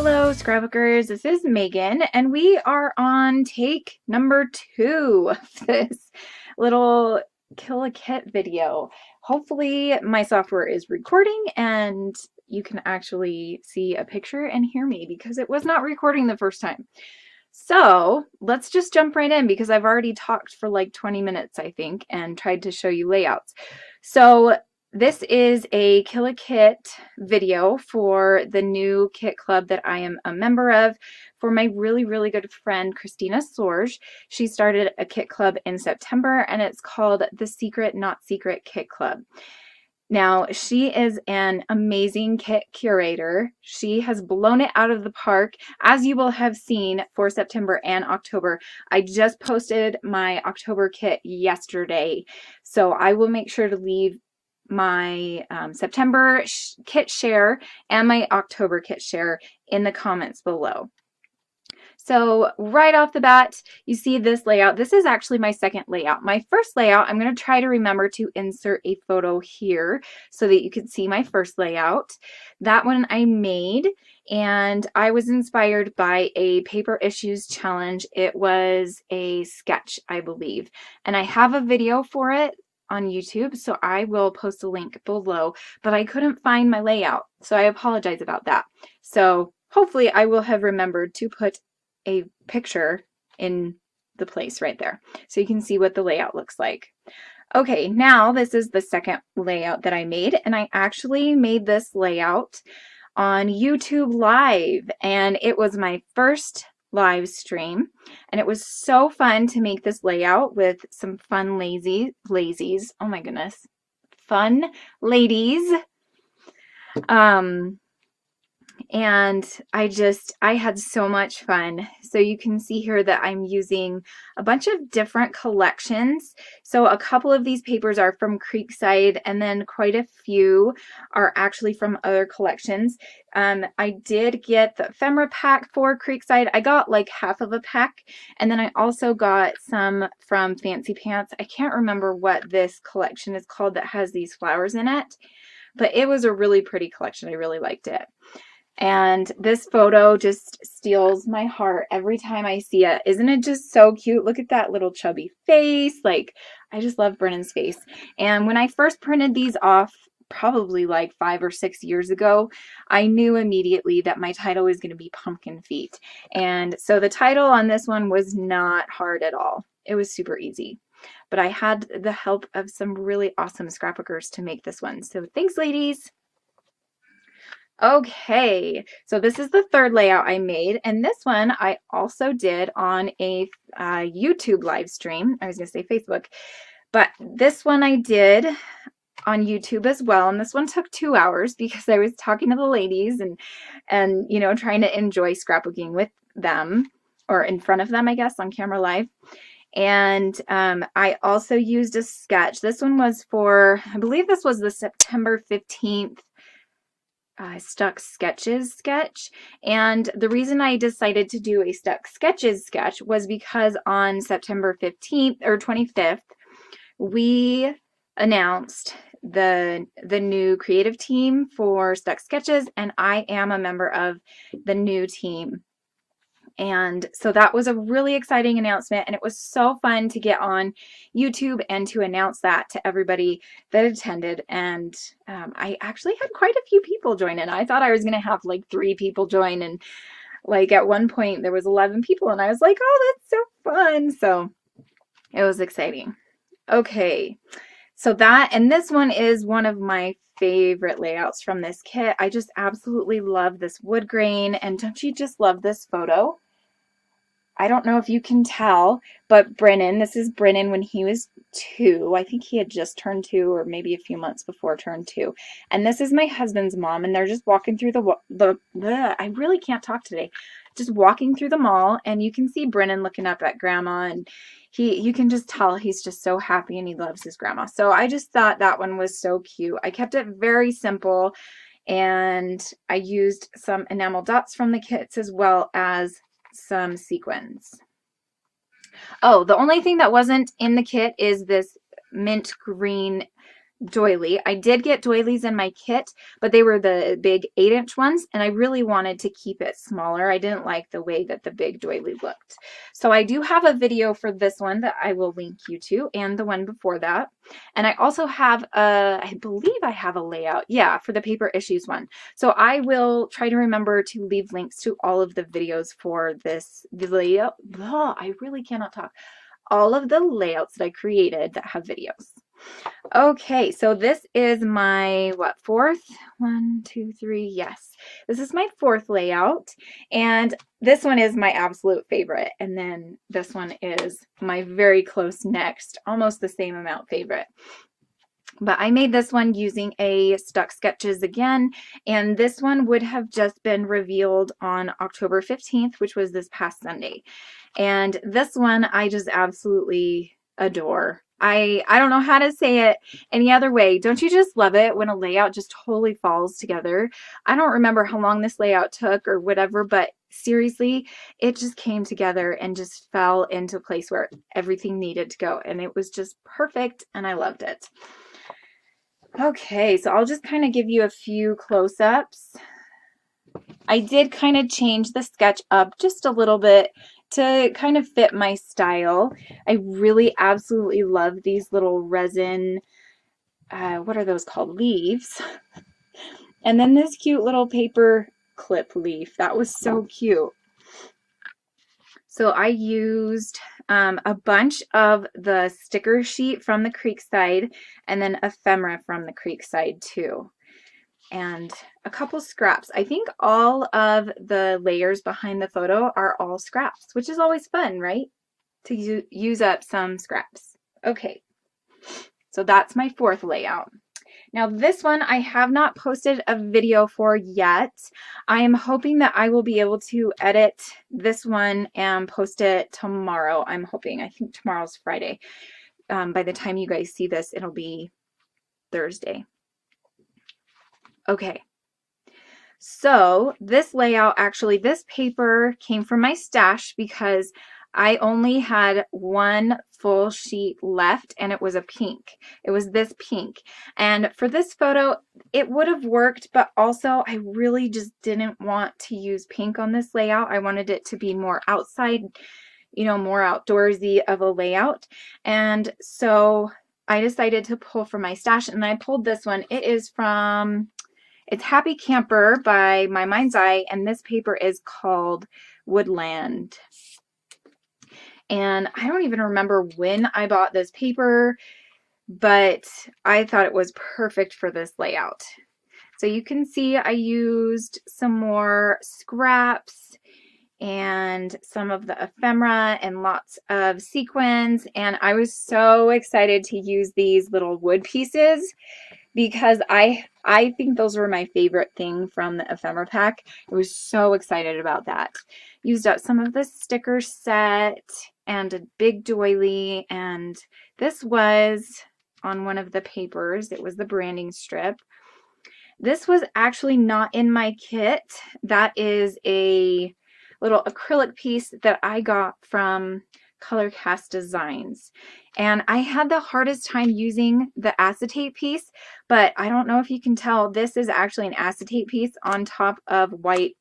Hello, scrapbookers. This is Megan, and we are on take number 2 of this little Kill a Kit video. Hopefully, my software is recording and you can actually see a picture and hear me because it was not recording the first time. So let's just jump right in because I've already talked for like 20 minutes, I think, and tried to show you layouts. So this is a Kill a Kit video for the new kit club that I am a member of for my really, really good friend, Christina Sorge. She started a kit club in September and it's called the Secret Not Secret Kit Club. Now, she is an amazing kit curator. She has blown it out of the park, as you will have seen for September and October. I just posted my October kit yesterday, so I will make sure to leave my September kit share and my October kit share in the comments below. So right off the bat, you see this layout. This is actually my second layout. My first layout, I'm going to try to remember to insert a photo here so that you can see my first layout. That one I made, and I was inspired by a paper issues challenge. It was a sketch, I believe, and I have a video for it on YouTube, so I will post a link below, but I couldn't find my layout, so I apologize about that. So hopefully I will have remembered to put a picture in the place right there so you can see what the layout looks like. Okay, now this is the second layout that I made, and I actually made this layout on YouTube Live, and it was my first live stream, and it was so fun to make this layout with some fun lazies. Oh my goodness, fun ladies. And I had so much fun. So you can see here that I'm using a bunch of different collections. So a couple of these papers are from Creekside, and then quite a few are actually from other collections. I did get the ephemera pack for Creekside. I got like half of a pack, and then I also got some from Fancy Pants. I can't remember what this collection is called that has these flowers in it, but it was a really pretty collection. I really liked it. And this photo just steals my heart every time I see it. Isn't it just so cute? Look at that little chubby face. Like, I just love Brennan's face. And when I first printed these off, probably like 5 or 6 years ago, I knew immediately that my title was going to be Pumpkin Feet. And so the title on this one was not hard at all. It was super easy. But I had the help of some really awesome scrapbookers to make this one. So thanks, ladies. Okay, so this is the third layout I made, and this one I also did on a YouTube live stream. I was going to say Facebook, but this one I did on YouTube as well, and this one took 2 hours because I was talking to the ladies and you know, trying to enjoy scrapbooking with them, or in front of them, I guess, on camera live. And I also used a sketch. This one was for, I believe this was the September 15th Stuck Sketches sketch, and the reason I decided to do a Stuck Sketches sketch was because on September 15th or 25th we announced the new creative team for Stuck Sketches, and I am a member of the new team. And so that was a really exciting announcement, and it was so fun to get on YouTube and to announce that to everybody that attended. And I actually had quite a few people join in. I thought I was going to have like 3 people join, and like at one point there was 11 people, and I was like, oh, that's so fun. So it was exciting. Okay, so that, and this one is one of my favorite layouts from this kit. I just absolutely love this wood grain, and don't you just love this photo? I don't know if you can tell, but Brennan, this is Brennan when he was 2. I think he had just turned 2, or maybe a few months before turn 2. And this is my husband's mom, and they're just walking through I really can't talk today. Just walking through the mall, and you can see Brennan looking up at Grandma, and you can just tell he's just so happy and he loves his grandma. So I just thought that one was so cute. I kept it very simple, and I used some enamel dots from the kits as well as some sequins. Oh, the only thing that wasn't in the kit is this mint green doily. I did get doilies in my kit, but they were the big 8-inch ones, and I really wanted to keep it smaller. I didn't like the way that the big doily looked. So I do have a video for this one that I will link you to, and the one before that. And I also have I believe I have a layout, yeah, for the paper issues one. So I will try to remember to leave links to all of the videos for this, the layout. Oh, I really cannot talk. All of the layouts that I created that have videos. Okay, so this is my, what, fourth? 1, 2, 3, yes. This is my fourth layout, and this one is my absolute favorite, and then this one is my very close next, almost the same amount favorite. But I made this one using a Stuck Sketches again, and this one would have just been revealed on October 15th, which was this past Sunday. And this one I just absolutely adore. I don't know how to say it any other way. Don't you just love it when a layout just totally falls together? I don't remember how long this layout took or whatever, but seriously, it just came together and just fell into place where everything needed to go. And it was just perfect, and I loved it. Okay, so I'll just kind of give you a few close-ups. I did kind of change the sketch up just a little bit to kind of fit my style. I really absolutely love these little resin, what are those called? Leaves. And then this cute little paper clip leaf. That was so cute. So I used a bunch of the sticker sheet from the Creekside and then ephemera from the Creekside too. And a couple scraps. I think all of the layers behind the photo are all scraps, which is always fun, right? To use up some scraps. Okay, so that's my fourth layout. Now this one I have not posted a video for yet. I am hoping that I will be able to edit this one and post it tomorrow. I'm hoping. I think tomorrow's Friday. By the time you guys see this, it'll be Thursday. Okay. So this layout, actually, this paper came from my stash because I only had one full sheet left, and it was a pink. It was this pink. And for this photo, it would have worked, but also I really just didn't want to use pink on this layout. I wanted it to be more outside, you know, more outdoorsy of a layout. And so I decided to pull from my stash, and I pulled this one. It is from... It's Happy Camper by My Mind's Eye, and this paper is called Woodland. And I don't even remember when I bought this paper, but I thought it was perfect for this layout. So you can see I used some more scraps and some of the ephemera and lots of sequins, and I was so excited to use these little wood pieces because I think those were my favorite thing from the ephemera pack. I was so excited about that. Used up some of the sticker set and a big doily, and this was on one of the papers. It was the branding strip. This was actually not in my kit. That is a little acrylic piece that I got from Color Cast Designs, and I had the hardest time using the acetate piece, but I don't know if you can tell, this is actually an acetate piece on top of white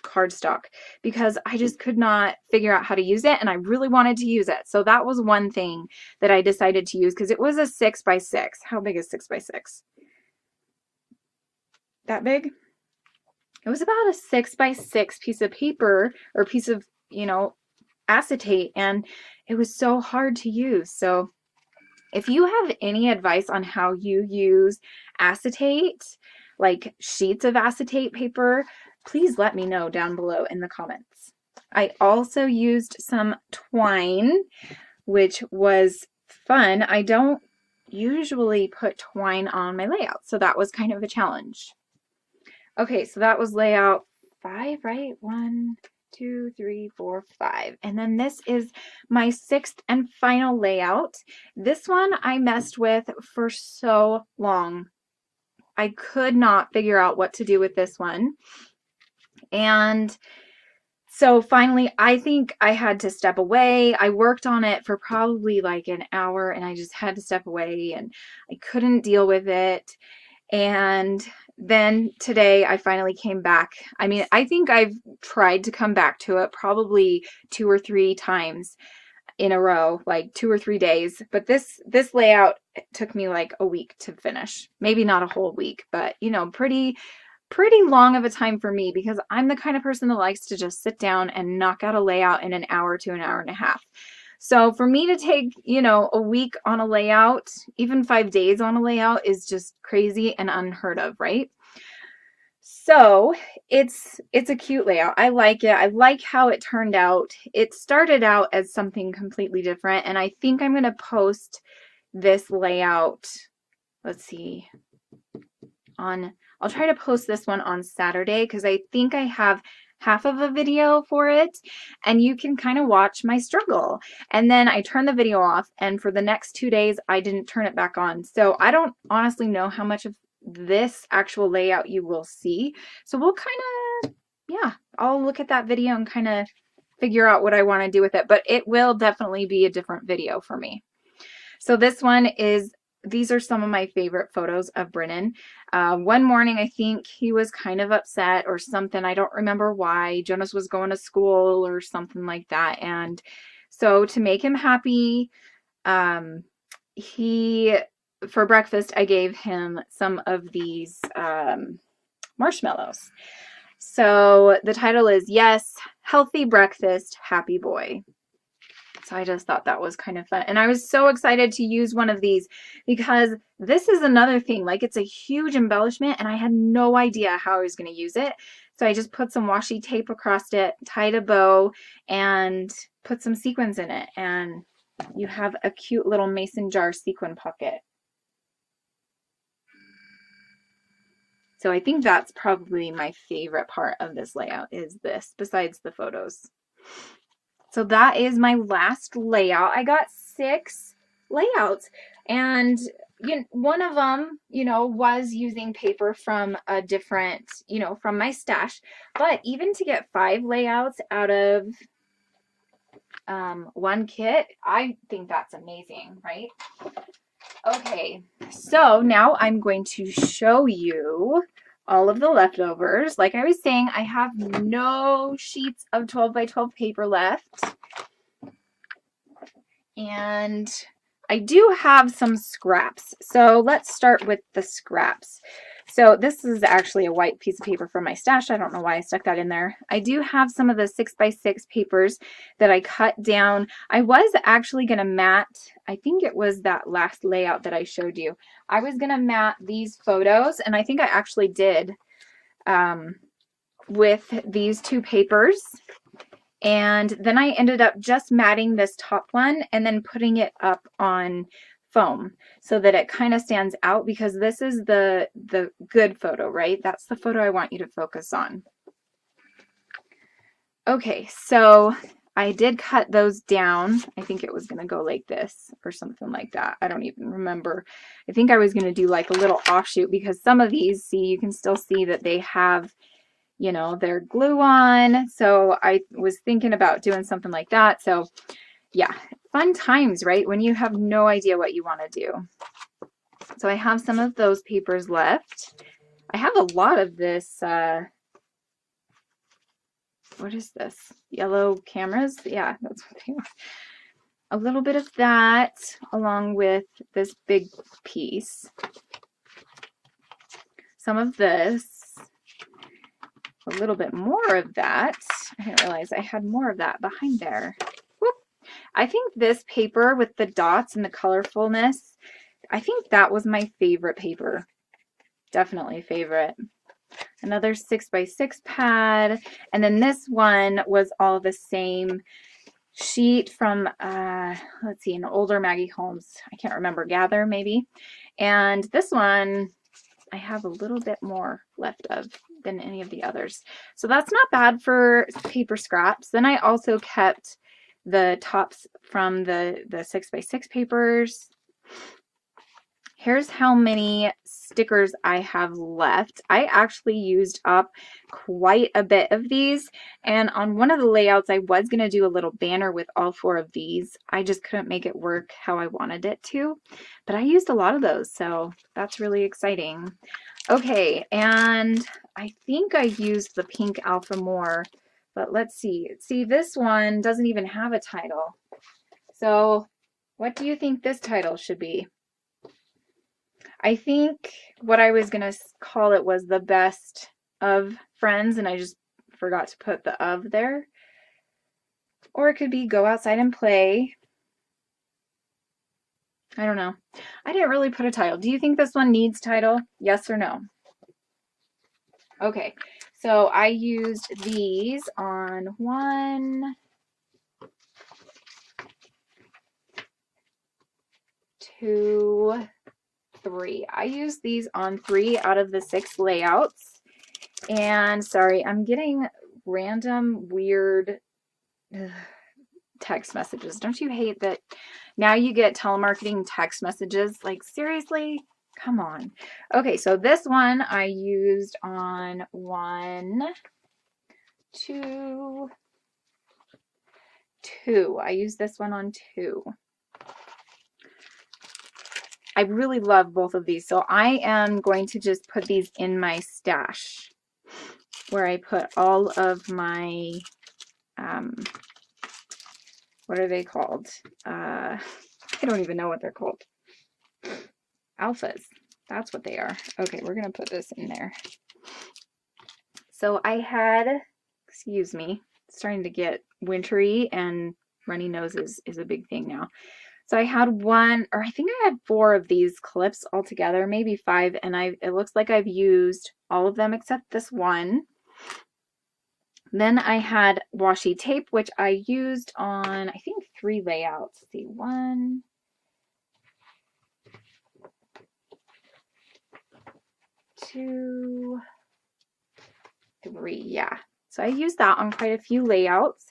cardstock because I just could not figure out how to use it, and I really wanted to use it. So that was one thing that I decided to use because it was a 6x6. How big is 6x6? That big? It was about a 6x6 piece of paper, or piece of, you know, acetate, and it was so hard to use. So if you have any advice on how you use acetate, like sheets of acetate paper, please let me know down below in the comments. I also used some twine, which was fun. I don't usually put twine on my layout, so that was kind of a challenge. Okay, so that was layout 5, right? 1, 2, 3, 4, 5. And then this is my 6th and final layout. This one I messed with for so long. I could not figure out what to do with this one. And So finally, I think I had to step away. I worked on it for probably like an hour and I just had to step away and I couldn't deal with it. And then today I finally came back. I mean, I think I've tried to come back to it probably 2 or 3 times in a row, like 2 or 3 days. But this layout took me like a week to finish. Maybe not a whole week, but you know, pretty long of a time for me because I'm the kind of person that likes to just sit down and knock out a layout in an hour to an hour and a half. So for me to take, you know, a week on a layout, even 5 days on a layout is just crazy and unheard of, right? So it's a cute layout. I like it. I like how it turned out. It started out as something completely different, and I think I'm going to post this layout, let's see, I'll try to post this one on Saturday because I think I have half of a video for it and you can kind of watch my struggle. And then I turned the video off and for the next 2 days I didn't turn it back on. So I don't honestly know how much of this actual layout you will see. So we'll kind of, yeah, I'll look at that video and kind of figure out what I want to do with it, but it will definitely be a different video for me. So this one is, these are some of my favorite photos of Brennan. One morning, I think he was kind of upset or something. I don't remember why. Jonas was going to school or something like that. And so to make him happy, for breakfast, I gave him some of these marshmallows. So the title is, Yes, Healthy Breakfast, Happy Boy. So I just thought that was kind of fun. And I was so excited to use one of these because this is another thing. Like, it's a huge embellishment and I had no idea how I was going to use it. So I just put some washi tape across it, tied a bow, and put some sequins in it. And you have a cute little mason jar sequin pocket. So I think that's probably my favorite part of this layout is this, besides the photos. So that is my last layout. I got 6 layouts and one of them, you know, was using paper from a different, you know, from my stash. But even to get 5 layouts out of one kit, I think that's amazing, right? Okay, so now I'm going to show you all of the leftovers. Like I was saying, I have no sheets of 12 by 12 paper left. And I do have some scraps. So let's start with the scraps. So this is actually a white piece of paper from my stash. I don't know why I stuck that in there. I do have some of the 6 by 6 papers that I cut down. I was actually going to mat, I think it was that last layout that I showed you. I was going to mat these photos, and I think I actually did with these 2 papers. And then I ended up just matting this top one and then putting it up on foam so that it kind of stands out, because this is the good photo, right? That's the photo I want you to focus on. Okay, so I did cut those down. I think it was going to go like this or something like that. I don't even remember. I think I was going to do like a little offshoot because some of these, see, you can still see that they have, you know, their glue on. So I was thinking about doing something like that. So yeah, fun times, right? When you have no idea what you want to do. So I have some of those papers left. I have a lot of this, what is this? Yellow cameras? Yeah, that's what they are. A little bit of that along with this big piece. Some of this. A little bit more of that. I didn't realize I had more of that behind there. Whoop. I think this paper with the dots and the colorfulness, I think that was my favorite paper. Definitely favorite. Another 6 by 6 pad. And then this one was all the same sheet from, let's see, an older Maggie Holmes. I can't remember, Gather maybe. And this one, I have a little bit more left of than any of the others. So that's not bad for paper scraps. Then I also kept the tops from the 6 by 6 papers. Here's how many stickers I have left. I actually used up quite a bit of these, and on one of the layouts I was going to do a little banner with all 4 of these. I just couldn't make it work how I wanted it to, but I used a lot of those, so that's really exciting. Okay, and I think I used the pink alpha more, but let's see. See, this one doesn't even have a title. So what do you think this title should be? I think what I was going to call it was the best of friends, and I just forgot to put the of there. Or it could be go outside and play. I don't know. I didn't really put a title. Do you think this one needs title? Yes or no? Okay, so I used these on 1, 2, 3. I used these on 3 out of the 6 layouts. And sorry, I'm getting random weird text messages. Don't you hate that now you get telemarketing text messages? Like, seriously? Come on. Okay, so this one I used on 1, 2, 2. I used this one on 2. I really love both of these, so I am going to just put these in my stash where I put all of my, what are they called? I don't even know what they're called. Alphas. That's what they are. Okay, we're going to put this in there. So I had, excuse me, it's starting to get wintry and runny noses is a big thing now. So I had 1, or I think I had 4 of these clips altogether, maybe 5, and it looks like I've used all of them except this one. Then I had washi tape, which I used on, I think, 3 layouts. Let's see, 1, 2, 3, yeah. So I used that on quite a few layouts.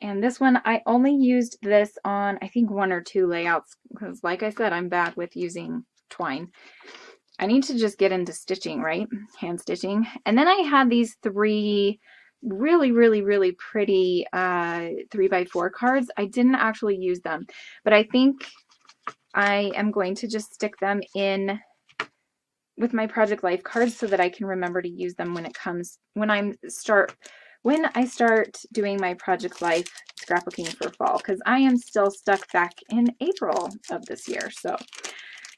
And this one, I only used this on, I think, 1 or 2 layouts, because like I said, I'm bad with using twine. I need to just get into stitching, right? Hand stitching. And then I had these 3 really, really, really pretty 3x4 cards. I didn't actually use them, but I think I am going to just stick them in with my Project Life cards so that I can remember to use them when I start doing my Project Life scrapbooking for fall, because I am still stuck back in April of this year. So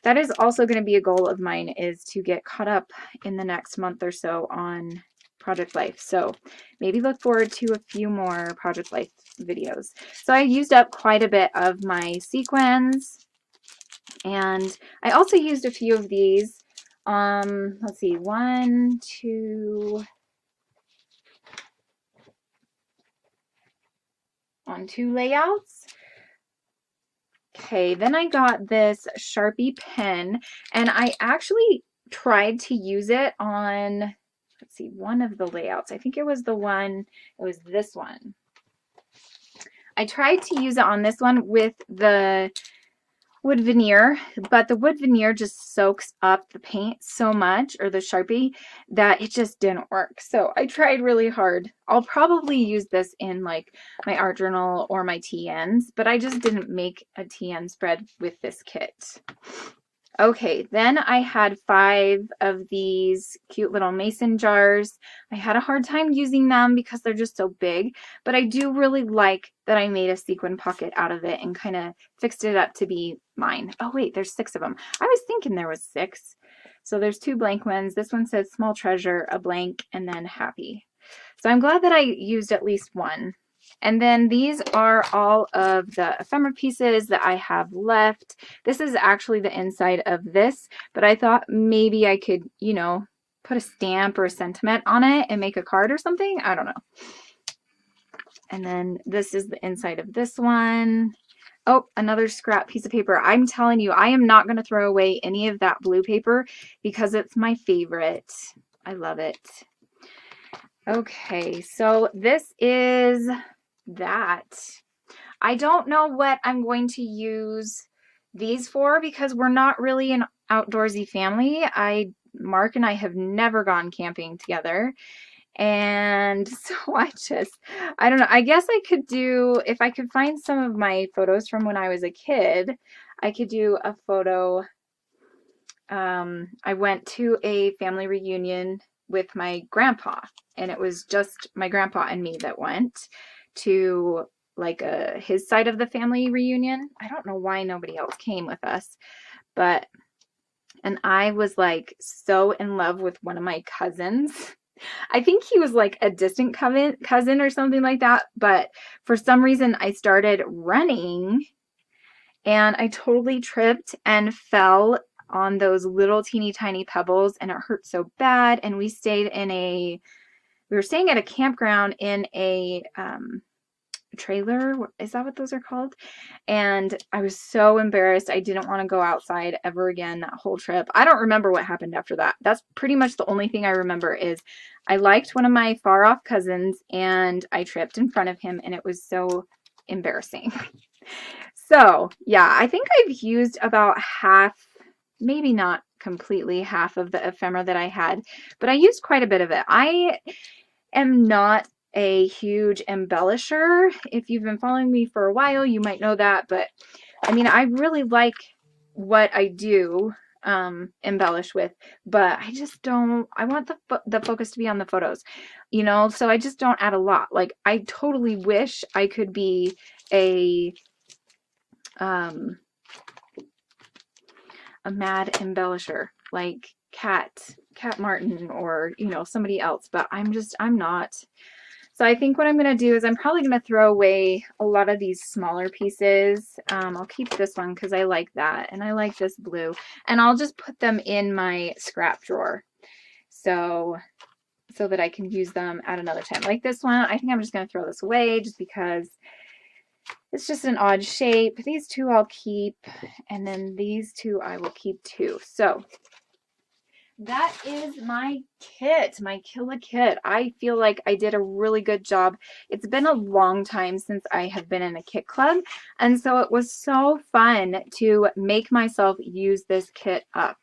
that is also going to be a goal of mine, is to get caught up in the next month or so on Project Life. So maybe look forward to a few more Project Life videos. So I used up quite a bit of my sequins, and I also used a few of these. Let's see, 1, 2, on 2 layouts. Okay, then I got this Sharpie pen, and I actually tried to use it on, let's see, 1 of the layouts. I think it was this one. I tried to use it on this one with the wood veneer, but the wood veneer just soaks up the paint so much, or the Sharpie, that it just didn't work. So I tried really hard. I'll probably use this in like my art journal or my TNs, but I just didn't make a TN spread with this kit. Okay, then I had 5 of these cute little mason jars. I had a hard time using them because they're just so big, but I do really like that I made a sequin pocket out of it and kind of fixed it up to be mine. Oh wait, there's 6 of them. I was thinking there was 6. So there's 2 blank ones. This one says small treasure, a blank, and then happy. So I'm glad that I used at least 1. And then these are all of the ephemera pieces that I have left. This is actually the inside of this, but I thought maybe I could, you know, put a stamp or a sentiment on it and make a card or something. I don't know. And then this is the inside of this one. Oh, another scrap piece of paper. I'm telling you, I am not going to throw away any of that blue paper because it's my favorite. I love it. Okay, so this is that. I don't know what I'm going to use these for because we're not really outdoorsy family. Mark and I have never gone camping together. And so I don't know. I guess I could do, if I could find some of my photos from when I was a kid, I could do a photo. I went to a family reunion with my grandpa, and it was just my grandpa and me that went to like his side of the family reunion. I don't know why nobody else came with us, and I was like so in love with one of my cousins. I think he was like a distant cousin or something like that, but for some reason I started running and I totally tripped and fell on those little teeny tiny pebbles, and it hurt so bad. And we were staying at a campground in a trailer. Is that what those are called? And I was so embarrassed. I didn't want to go outside ever again that whole trip. I don't remember what happened after that. That's pretty much the only thing I remember is I liked one of my far off cousins and I tripped in front of him, and it was so embarrassing. So yeah, I think I've used about half, maybe not completely half of the ephemera that I had, but I used quite a bit of it. I am not a huge embellisher. If you've been following me for a while, you might know that, but I mean, I really like what I do embellish with, but I just don't, I want the focus to be on the photos, you know, so I just don't add a lot. Like, I totally wish I could be a mad embellisher like Cat Martin or, you know, somebody else, but I'm not. So I think what I'm going to do is I'm probably going to throw away a lot of these smaller pieces. I'll keep this one because I like that, and I like this blue, and I'll just put them in my scrap drawer so that I can use them at another time. Like this one, I think I'm just going to throw this away just because it's just an odd shape. These two I'll keep, and then these two I will keep too. So that is my kit, my Killa kit. I feel like I did a really good job. It's been a long time since I have been in a kit club, and so it was so fun to make myself use this kit up.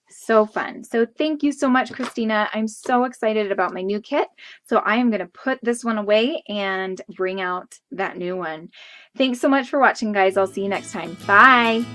So fun. So thank you so much, Christina. I'm so excited about my new kit. So I am going to put this one away and bring out that new one. Thanks so much for watching, guys. I'll see you next time. Bye.